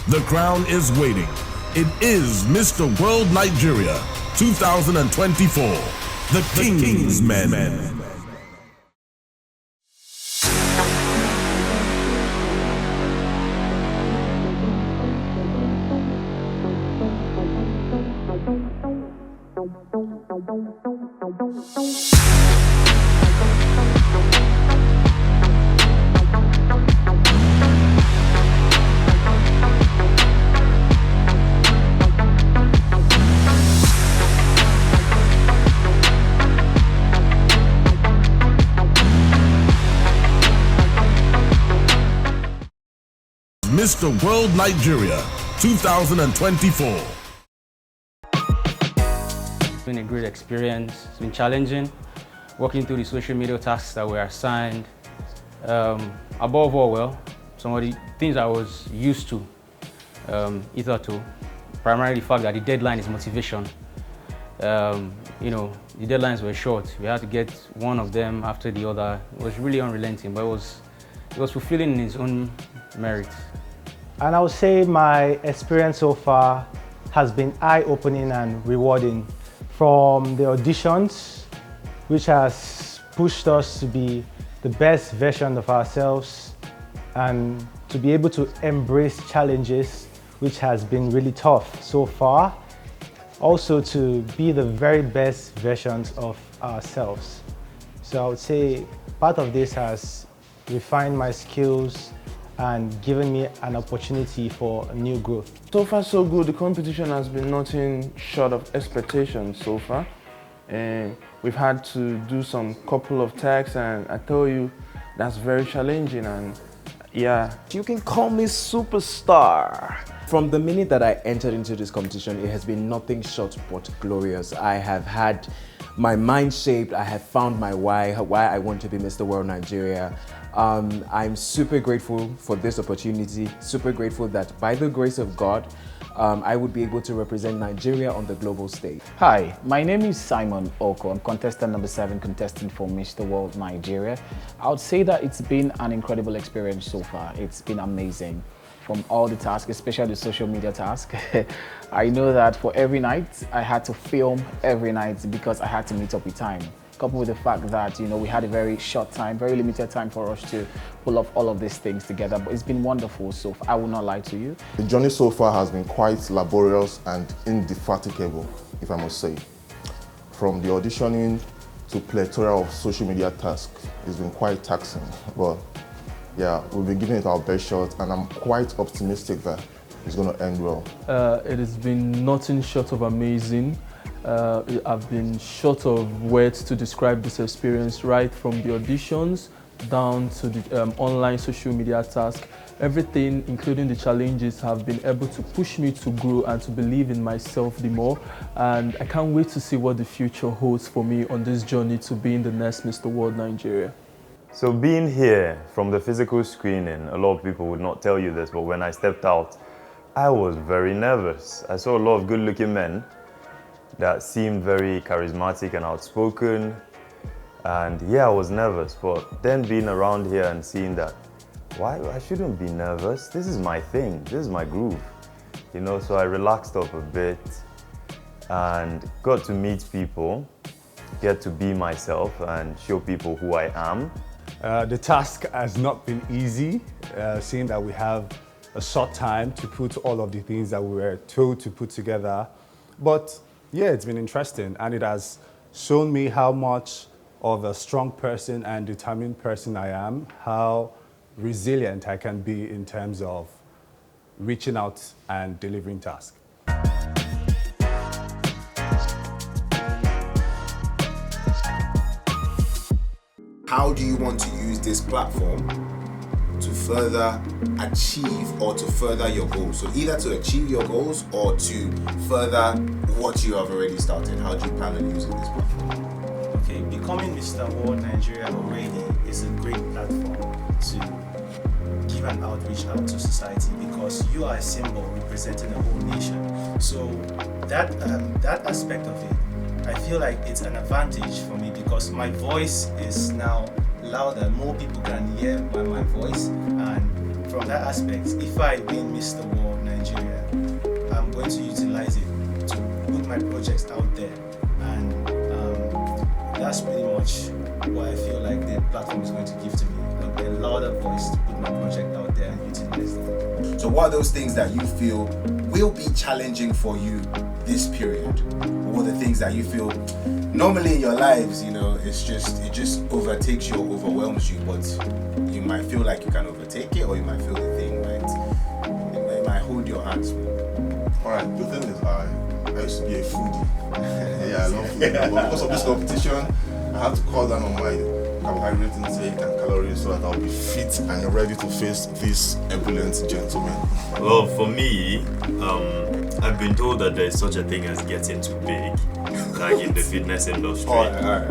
The crown is waiting. It is Mr. World Nigeria 2024, the King's Men. Mr. World Nigeria 2024. It's been a great experience. It's been challenging, working through the social media tasks that were assigned. Above all, well, some of the things I was used to, hitherto, primarily the fact that the deadline is motivation. You know, the deadlines were short. We had to get one of them after the other. It was really unrelenting, but it was fulfilling in its own merit. And I would say my experience so far has been eye-opening and rewarding. From the auditions, which has pushed us to be the best version of ourselves and to be able to embrace challenges, which has been really tough so far. Also to be the very best versions of ourselves. So I would say part of this has refined my skills and given me an opportunity for new growth. So far so good. The competition has been nothing short of expectations so far. And we've had to do some couple of tags, and I tell you, that's very challenging. And yeah. You can call me superstar. From the minute that I entered into this competition, it has been nothing short but glorious. I have had my mind shaped. I have found my why I want to be Mr. World Nigeria. I'm super grateful for this opportunity, super grateful that by the grace of God, I would be able to represent Nigeria on the global stage. Hi, my name is Simon Oko. I'm contestant number 7, contestant for Mr. World Nigeria. I would say that it's been an incredible experience so far. It's been amazing. From all the tasks, especially the social media task. I know that for every night, I had to film every night because I had to meet up with time. Coupled with the fact that, you know, we had a very short time, very limited time for us to pull off all of these things together, but it's been wonderful, so I will not lie to you. The journey so far has been quite laborious and indefatigable, if I must say. From the auditioning to plethora of social media tasks, it's been quite taxing, but yeah, we've been giving it our best shot, and I'm quite optimistic that it's going to end well. It has been nothing short of amazing. I've been short of words to describe this experience, right from the auditions down to the online social media task. Everything, including the challenges, have been able to push me to grow and to believe in myself the more. And I can't wait to see what the future holds for me on this journey to being the next Mr. World Nigeria. So being here from the physical screening, a lot of people would not tell you this, but when I stepped out, I was very nervous. I saw a lot of good-looking men that seemed very charismatic and outspoken. And yeah, I was nervous, but then being around here and seeing that, why I shouldn't be nervous? This is my thing, this is my groove. You know, so I relaxed up a bit and got to meet people, get to be myself and show people who I am. The task has not been easy, seeing that we have a short time to put all of the things that we were told to put together. But yeah, it's been interesting, and it has shown me how much of a strong person and determined person I am, how resilient I can be in terms of reaching out and delivering tasks. How do you want to use this platform to further achieve or to further your goals? So either to achieve your goals or to further what you have already started. How do you plan on using this platform? Okay, becoming Mr. World Nigeria already is a great platform to give an outreach out to society, because you are a symbol representing a whole nation. So that aspect of it, I feel like it's an advantage for me, because my voice is now louder. More people can hear my voice, and from that aspect, if I win Mr. World Nigeria, put my projects out there, and that's pretty much what I feel like the platform is going to give to me, a louder voice to put my project out there and utilize them. So what are those things that you feel will be challenging for you this period? Or the things that you feel normally in your lives, you know, it just overtakes you or overwhelms you, but you might feel like you can overtake it, or you might feel the thing might hold your hands more. Alright, the thing is I used to be a foodie. Yeah, I love food. But because of this competition, I had to cut down on my carbohydrate intake and calories so that I'll be fit and ready to face these opulent gentlemen. Well, for me, I've been told that there's such a thing as getting too big, like in the fitness industry.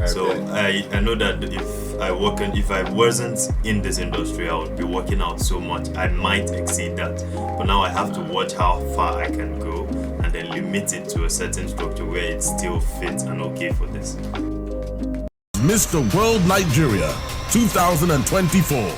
So I know that if I wasn't in this industry, I would be working out so much. I might exceed that, but now I have to watch how far I can go and then limit it to a certain structure where it's still fit and okay for this. Mr. World Nigeria 2024.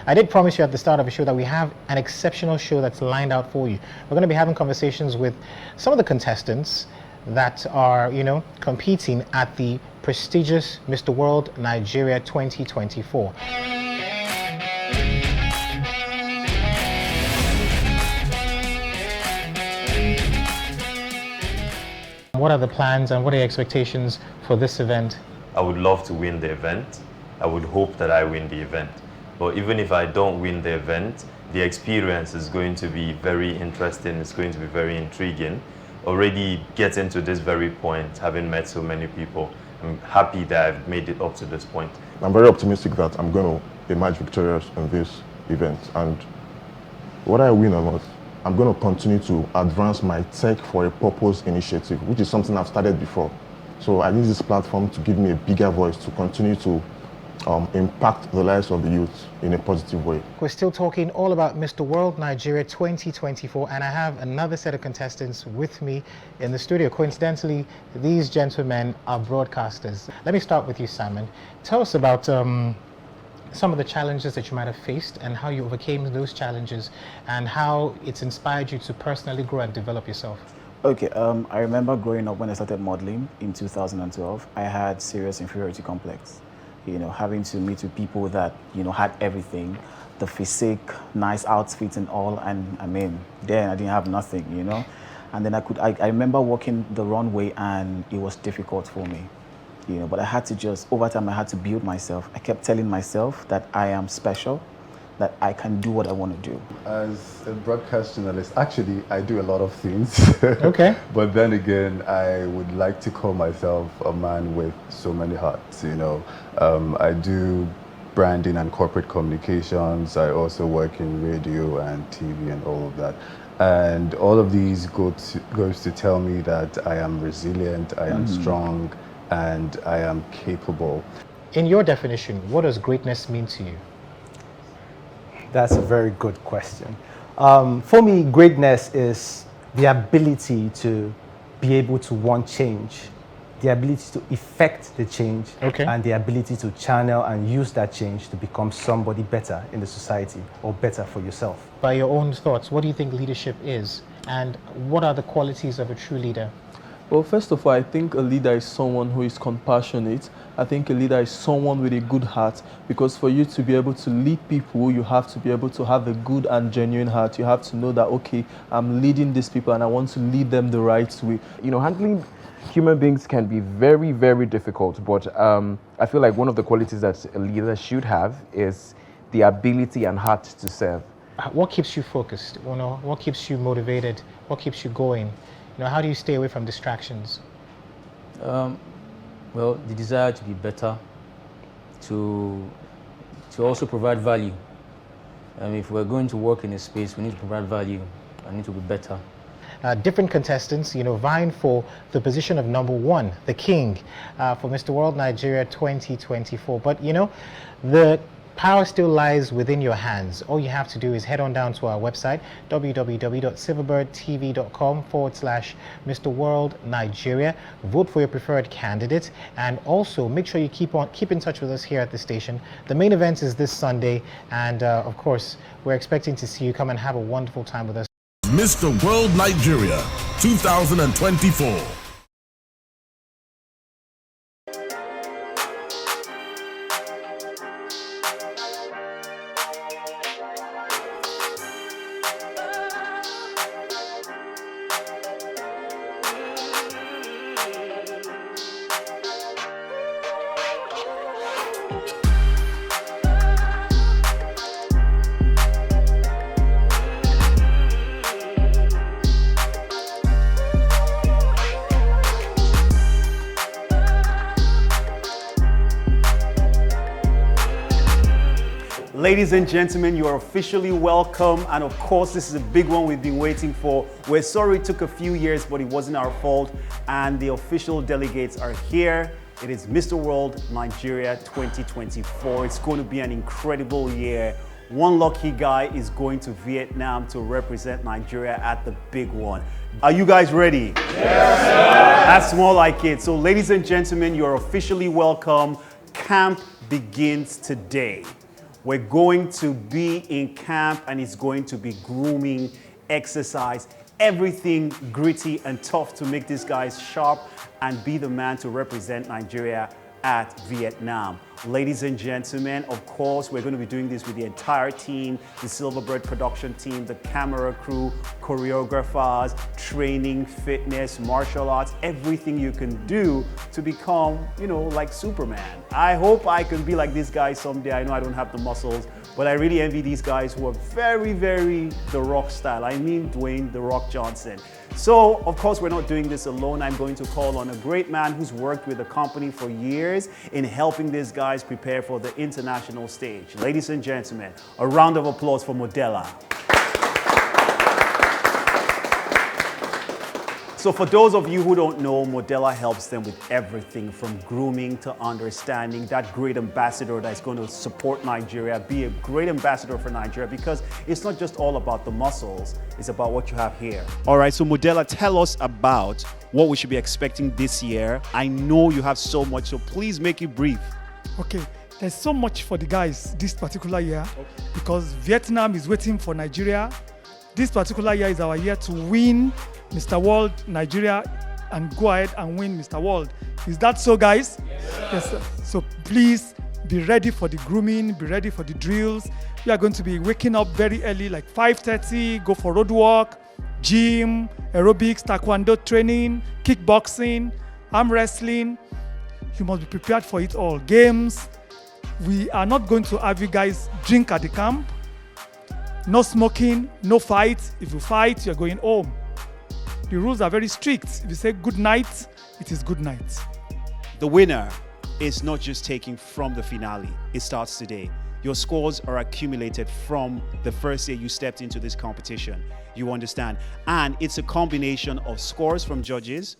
I did promise you at the start of the show that we have an exceptional show that's lined out for you. We're going to be having conversations with some of the contestants that are, competing at the prestigious Mr. World Nigeria 2024. What are the plans and what are your expectations for this event? I would love to win the event. I would hope that I win the event. But even if I don't win the event, the experience is going to be very interesting. It's going to be very intriguing. Already getting to this very point, having met so many people, I'm happy that I've made it up to this point. I'm very optimistic that I'm going to emerge victorious in this event. And whether I win or not, I'm going to continue to advance my Tech for a Purpose initiative, which is something I've started before. So I use this platform to give me a bigger voice to continue to impact the lives of the youth in a positive way. We're still talking all about Mr. World Nigeria 2024, and I have another set of contestants with me in the studio. Coincidentally, these gentlemen are broadcasters. Let me start with you, Simon. Tell us about some of the challenges that you might have faced and how you overcame those challenges and how it's inspired you to personally grow and develop yourself. Okay, I remember growing up when I started modeling in 2012. I had serious inferiority complex. Having to meet with people that, had everything, the physique, nice outfits and all, and then I didn't have nothing, And then I remember walking the runway and it was difficult for me, but I had to over time I had to build myself. I kept telling myself that I am special, that I can do what I want to do. As a broadcast journalist, actually, I do a lot of things. Okay. But then again, I would like to call myself a man with so many hats, I do branding and corporate communications. I also work in radio and TV and all of that. And all of these goes to tell me that I am resilient, I am strong, and I am capable. In your definition, what does greatness mean to you? That's a very good question. For me, greatness is the ability to be able to want change, the ability to effect the change, and the ability to channel and use that change to become somebody better in the society or better for yourself. By your own thoughts, what do you think leadership is? And what are the qualities of a true leader? Well, first of all, I think a leader is someone who is compassionate. I think a leader is someone with a good heart, because for you to be able to lead people, you have to be able to have a good and genuine heart. You have to know that, okay, I'm leading these people and I want to lead them the right way. Handling human beings can be very, very difficult, but I feel like one of the qualities that a leader should have is the ability and heart to serve. What keeps you focused? What keeps you motivated? What keeps you going? How do you stay away from distractions? Well, the desire to be better, to also provide value. If we're going to work in a space, we need to provide value. I need to be better. Different contestants, vying for the position of number one, the king, for Mr. World Nigeria 2024. But, the Power still lies within your hands. All you have to do is head on down to our website, www.silverbirdtv.com/Mr. World Nigeria. Vote for your preferred candidate, and also make sure you keep in touch with us here at the station. The main event is this Sunday, and of course, we're expecting to see you come and have a wonderful time with us. Mr. World Nigeria 2024. Ladies and gentlemen, you are officially welcome, and of course this is a big one we've been waiting for. We're sorry it took a few years, but it wasn't our fault, and the official delegates are here. It is Mr. World Nigeria 2024. It's going to be an incredible year. One lucky guy is going to Vietnam to represent Nigeria at the big one. Are you guys ready? Yes, sir. That's more like it. So ladies and gentlemen, you're officially welcome. Camp begins today. We're going to be in camp, and it's going to be grooming, exercise, everything gritty and tough to make these guys sharp and be the man to represent Nigeria at Vietnam. Ladies and gentlemen, of course, we're going to be doing this with the entire team, the Silverbird production team, the camera crew, choreographers, training, fitness, martial arts, everything you can do to become, like Superman. I hope I can be like these guys someday. I know I don't have the muscles, but I really envy these guys who are very, very The Rock style. I mean Dwayne The Rock Johnson. So, of course, we're not doing this alone. I'm going to call on a great man who's worked with the company for years in helping these guys prepare for the international stage. Ladies and gentlemen, a round of applause for Modella. So for those of you who don't know, Modella helps them with everything from grooming to understanding, that great ambassador that's going to support Nigeria, be a great ambassador for Nigeria, because it's not just all about the muscles, it's about what you have here. All right, so Modella, tell us about what we should be expecting this year. I know you have so much, so please make it brief. Okay, there's so much for the guys this particular year, because Vietnam is waiting for Nigeria. This particular year is our year to win Mr. World Nigeria and go ahead and win Mr. World. Is that so, guys? Yes, sir. So please be ready for the grooming, be ready for the drills. We are going to be waking up very early, like 5:30, go for road walk, gym, aerobics, taekwondo training, kickboxing, arm wrestling. You must be prepared for it all. Games. We are not going to have you guys drink at the camp. No smoking, no fight. If you fight, you're going home. The rules are very strict. If you say good night, it is good night. The winner is not just taken from the finale. It starts today. Your scores are accumulated from the first day you stepped into this competition. You understand? And it's a combination of scores from judges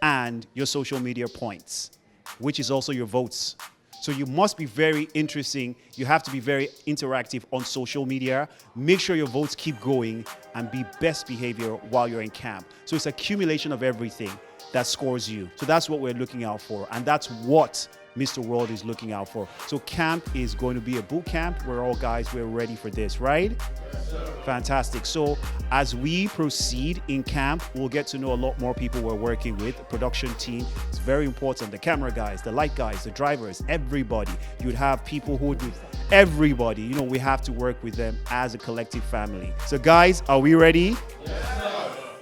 and your social media points, which is also your votes. So you must be very interesting. You have to be very interactive on social media. Make sure your votes keep going and be best behavior while you're in camp. So it's accumulation of everything that scores you. So that's what we're looking out for. And that's what Mr. World is looking out for. So camp is going to be a boot camp. We're all guys, we're ready for this, right? Yes, sir. Fantastic. So as we proceed in camp, we'll get to know a lot more people we're working with. The production team is very important. The camera guys, the light guys, the drivers, everybody. You'd have people who would do everybody. We have to work with them as a collective family. So guys, are we ready? Yes, sir.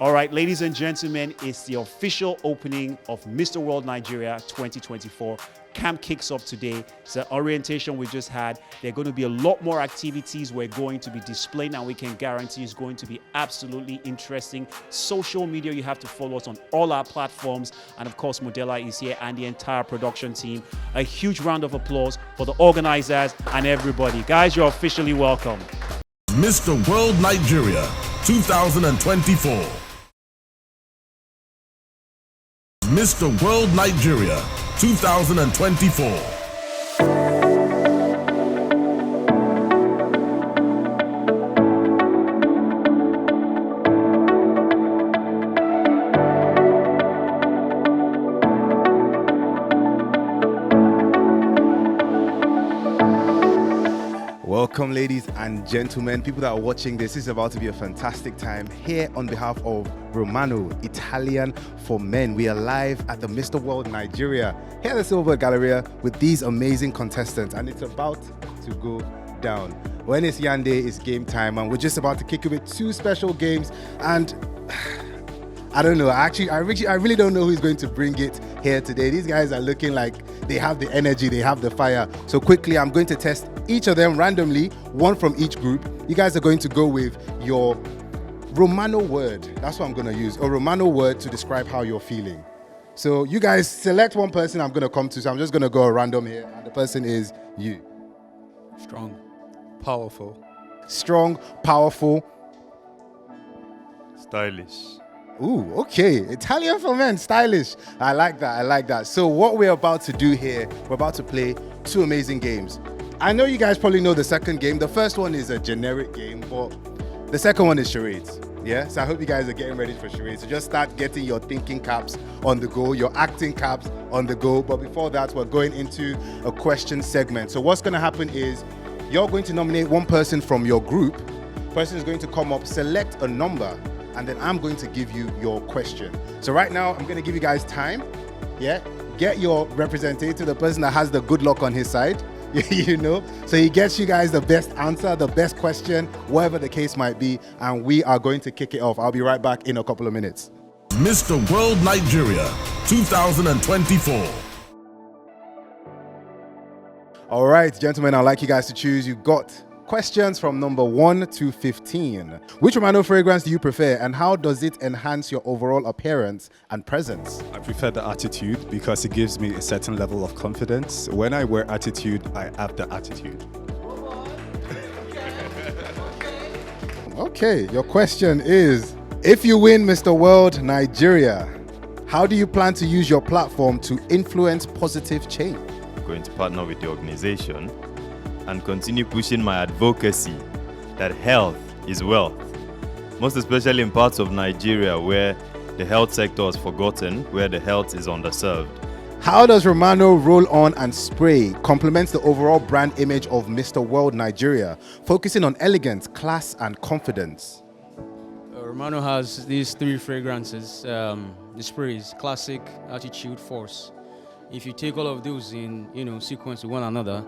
All right, ladies and gentlemen, it's the official opening of Mr. World Nigeria 2024. Camp kicks off today. It's an orientation we just had. There are going to be a lot more activities we're going to be displaying, and we can guarantee it's going to be absolutely interesting. Social media, you have to follow us on all our platforms. And of course, Modella is here and the entire production team. A huge round of applause for the organizers and everybody. Guys, you're officially welcome. Mr. World Nigeria 2024. Mr. World Nigeria 2024. Welcome, ladies and gentlemen. People that are watching this is about to be a fantastic time here on behalf of Romano, Italian for Men. We are live at the Mr. World Nigeria here at the Silver Galleria with these amazing contestants, and it's about to go down. When it's Yande, it's game time, and we're just about to kick it with two special games. And I don't know. I really don't know who's going to bring it here today. These guys are looking like they have the energy, they have the fire. So quickly, I'm going to test each of them randomly, one from each group. You guys are going to go with your Romano word. That's what I'm going to use. A Romano word to describe how you're feeling. So you guys select one person I'm going to come to. So I'm just going to go random here. And the person is you. Strong. Powerful. Strong, powerful. Stylish. Ooh, okay. Italian for men, stylish. I like that. So what we're about to do here, we're about to play two amazing games. I know you guys probably know the second game. The first one is a generic game, but the second one is charades. Yeah, so I hope you guys are getting ready for charades. So just start getting your thinking caps on the go, your acting caps on the go. But before that, we're going into a question segment. So what's going to happen is you're going to nominate one person from your group. Person is going to come up, select a number, and then I'm going to give you your question. So right now, I'm going to give you guys time. Yeah, get your representative, the person that has the good luck on his side. You know, so he gets you guys the best answer, the best question, whatever the case might be, and we are going to kick it off. I'll be right back in a couple of minutes. Mr. World Nigeria 2024. All right, gentlemen, I'd like you guys to choose. You got questions from number 1 to 15. Which Romano fragrance do you prefer, and how does it enhance your overall appearance and presence? I prefer the Attitude because it gives me a certain level of confidence. When I wear Attitude, I have the attitude. Okay, your question is, if you win Mr. World Nigeria, how do you plan to use your platform to influence positive change? I'm going to partner with the organization and continue pushing my advocacy that health is wealth, most especially in parts of Nigeria where the health sector is forgotten, where the health is underserved. How does Romano Roll On and Spray complement the overall brand image of Mr. World Nigeria, focusing on elegance, class, and confidence? Romano has these three fragrances. The sprays, classic, attitude, force. If you take all of those in sequence with one another,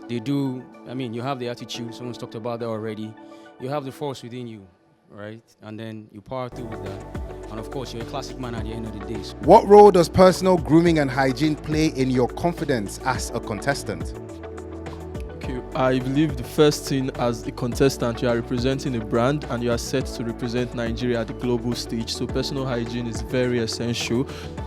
they do, you have the attitude, someone's talked about that already. You have the force within you, right? And then you power through with that. And of course, you're a classic man at the end of the day. What role does personal grooming and hygiene play in your confidence as a contestant? Okay, I believe the first thing, as a contestant, you are representing a brand and you are set to represent Nigeria at the global stage. So personal hygiene is very essential.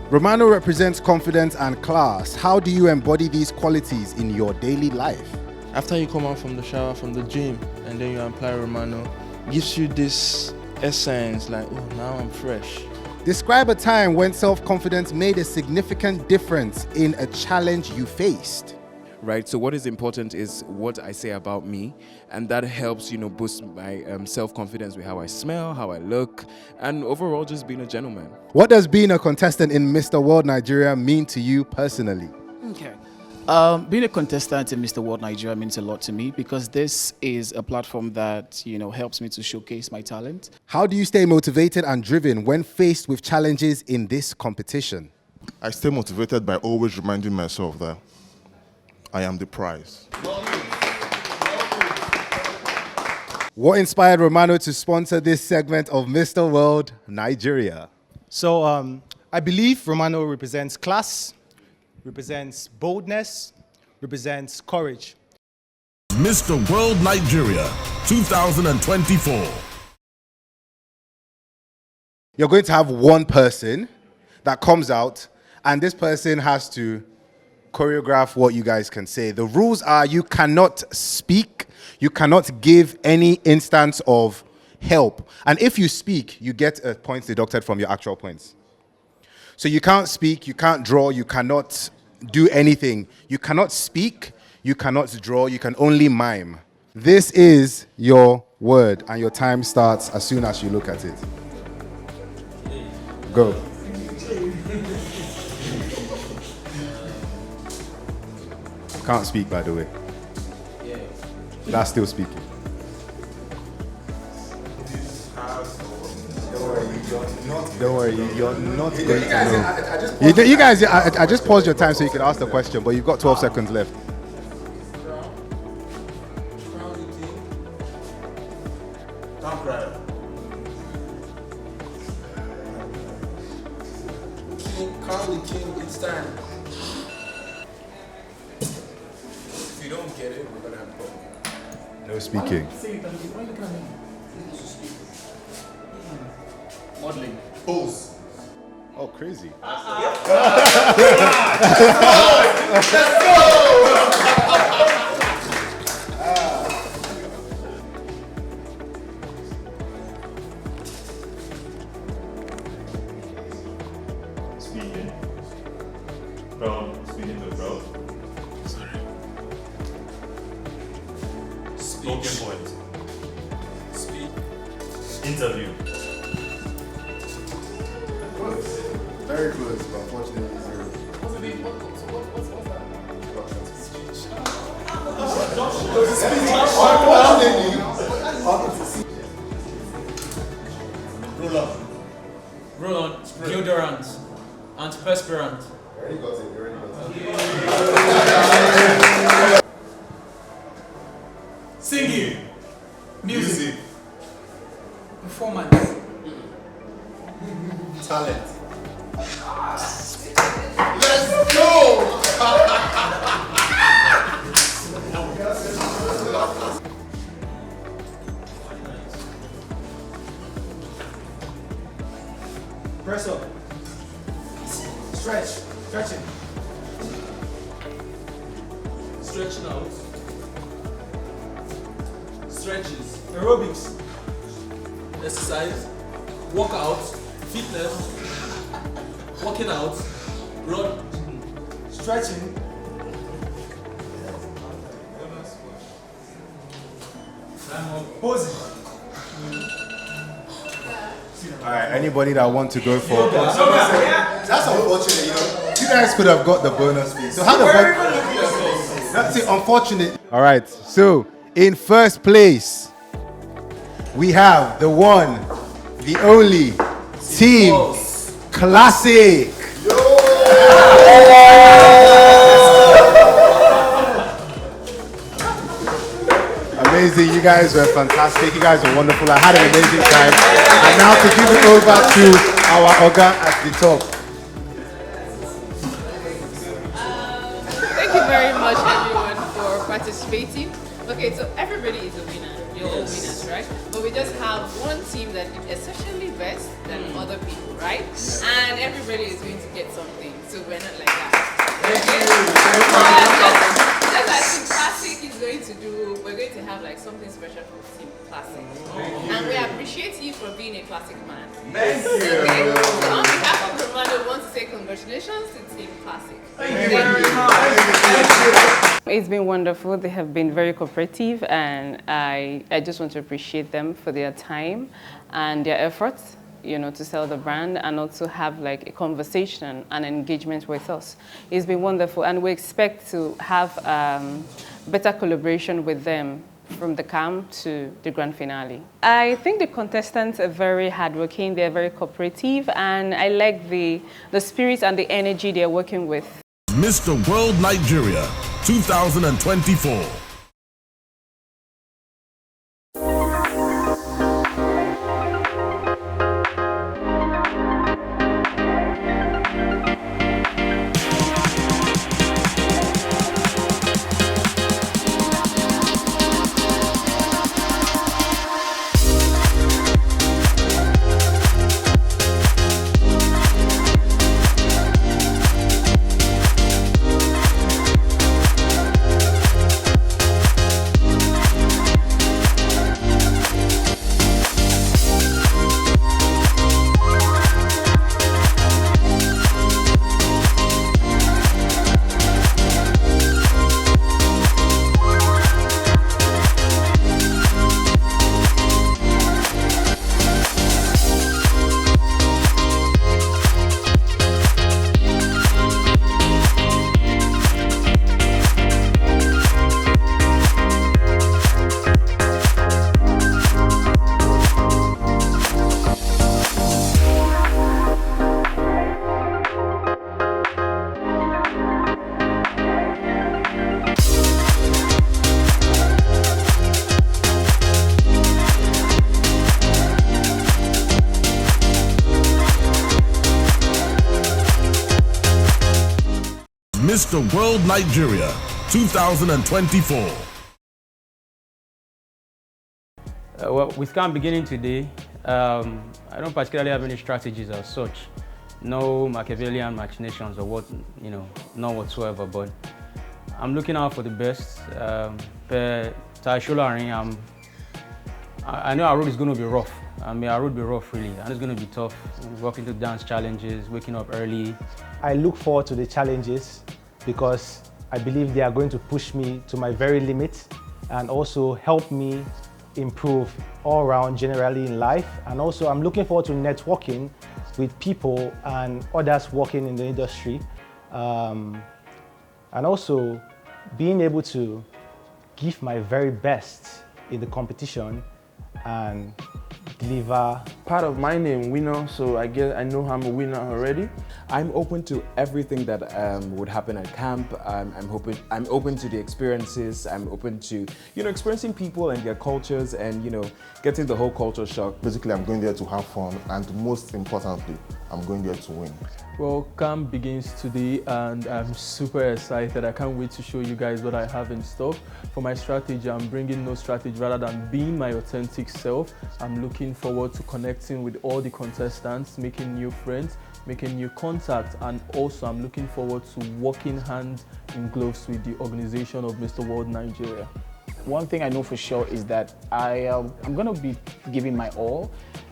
Romano represents confidence and class. How do you embody these qualities in your daily life? After you come out from the shower, from the gym, and then you apply Romano, gives you this essence like, oh, now I'm fresh. Describe a time when self-confidence made a significant difference in a challenge you faced. Right, so what is important is what I say about me, and that helps, boost my self-confidence with how I smell, how I look, and overall just being a gentleman. What does being a contestant in Mr. World Nigeria mean to you personally? Okay. Being a contestant in Mr. World Nigeria means a lot to me because this is a platform that, helps me to showcase my talent. How do you stay motivated and driven when faced with challenges in this competition? I stay motivated by always reminding myself that I am the prize. What inspired Romano to sponsor this segment of Mr. World Nigeria? So I believe Romano represents class, represents boldness, represents courage. Mr. World Nigeria 2024. You're going to have one person that comes out, and this person has to choreograph what you guys can say. The rules are you cannot speak, you cannot give any instance of help. And if you speak, you get points deducted from your actual points. So you can't speak, you can't draw, you cannot do anything. You cannot speak, you cannot draw, you can only mime. This is your word, and your time starts as soon as you look at it. Go. Can't speak, by the way. That's still speaking. Don't worry, you're not going to know. You guys, I just paused your time so you could ask the question, but you've got 12 seconds left. Carly King, it's time. If you don't get it, we're gonna have a problem. No speaking. Modeling. Pose. Oh, crazy. Let's go! Speaking. From speaking to the crowd. Sorry. Spoken point. Speak. Interview. Very close, but unfortunately zero. What's that? Roll on. Deodorant. Antiperspirant. Already got it, Singing. Music. Performance. Talent. Let's go! Press up. Stretch. Stretching. Stretching out. Stretches. Aerobics. Exercise. Workout. Fitness. Working out. Run. Stretching. Posing. All right, anybody that want to go for? That's unfortunate, you know. You guys could have got the bonus fee. So how the That's it, unfortunate. All right, so in first place, we have the one, the only Team Classic. Amazing, you guys were fantastic. You guys were wonderful. I had an amazing time. And now to give it over to our Oga at the top. Thank you very much, everyone, for participating. Okay, so everybody is a winner. You're all winners, right? But we just have one team that did essentially best than other people, right? And everybody is going to get something. So we're not like that. Just like Team Classic is going to do, we're going to have like something special for Team Classic. And we appreciate you for being a classic man. Thank you. Okay, so on behalf of Romano, we want to say congratulations to Team Classic. Thank you very much. It's been wonderful. They have been very cooperative, and I just want to appreciate them for their time and their efforts, you know, to sell the brand and also have like a conversation and engagement with us. It's been wonderful, and we expect to have better collaboration with them from the camp to the grand finale. I think the contestants are very hardworking, they're very cooperative, and I like the spirit and the energy they're working with. Mr. World Nigeria 2024. Mr. World Nigeria 2024. Well, with camp beginning today, I don't particularly have any strategies as such. No Machiavellian machinations or what, none whatsoever, but I'm looking out for the best. I know our road is going to be rough. Our road will be rough really, and it's going to be tough. Walking to dance challenges, waking up early. I look forward to the challenges because I believe they are going to push me to my very limit and also help me improve all around generally in life. And also I'm looking forward to networking with people and others working in the industry. And also being able to give my very best in the competition and deliver. Part of my name, winner, so I guess I know I'm a winner already. I'm open to everything that would happen at camp. I'm open to the experiences. I'm open to, experiencing people and their cultures and, getting the whole culture shock. Basically, I'm going there to have fun, and most importantly, I'm going there to win. Well, camp begins today and I'm super excited. I can't wait to show you guys what I have in stock. For my strategy, I'm bringing no strategy rather than being my authentic self. I'm looking forward to connecting with all the contestants, making new friends, making new contacts, and also I'm looking forward to working hand in gloves with the organization of Mr. World Nigeria. One thing I know for sure is that I'm going to be giving my all.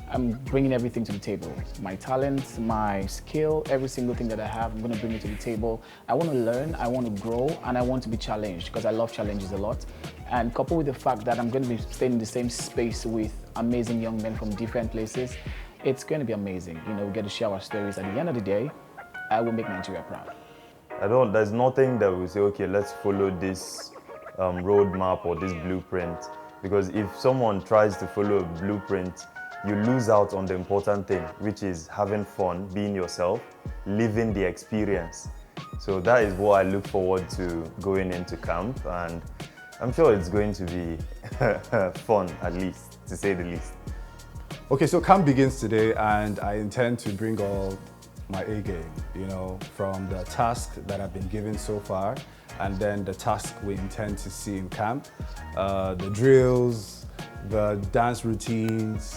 I'm bringing everything to the table. My talent, my skill, every single thing that I have, I'm going to bring it to the table. I want to learn, I want to grow, and I want to be challenged because I love challenges a lot. And coupled with the fact that I'm going to be staying in the same space with amazing young men from different places, it's going to be amazing. We get to share our stories. At the end of the day, I will make Nigeria proud. There's nothing that will say, okay, let's follow this roadmap or this blueprint. Because if someone tries to follow a blueprint, you lose out on the important thing, which is having fun, being yourself, living the experience. So that is what I look forward to going into camp, and I'm sure it's going to be fun, at least, to say the least. Okay, so camp begins today, and I intend to bring all my A game, from the task that I've been given so far, and then the task we intend to see in camp, the drills, the dance routines,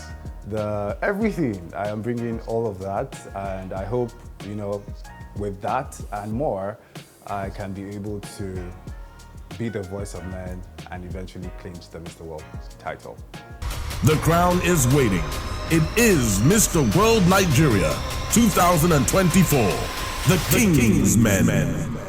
everything. I am bringing all of that, and I hope, with that and more, I can be able to be the voice of men and eventually clinch the Mr. World title. The crown is waiting. It is Mr. World Nigeria 2024, the King's Men.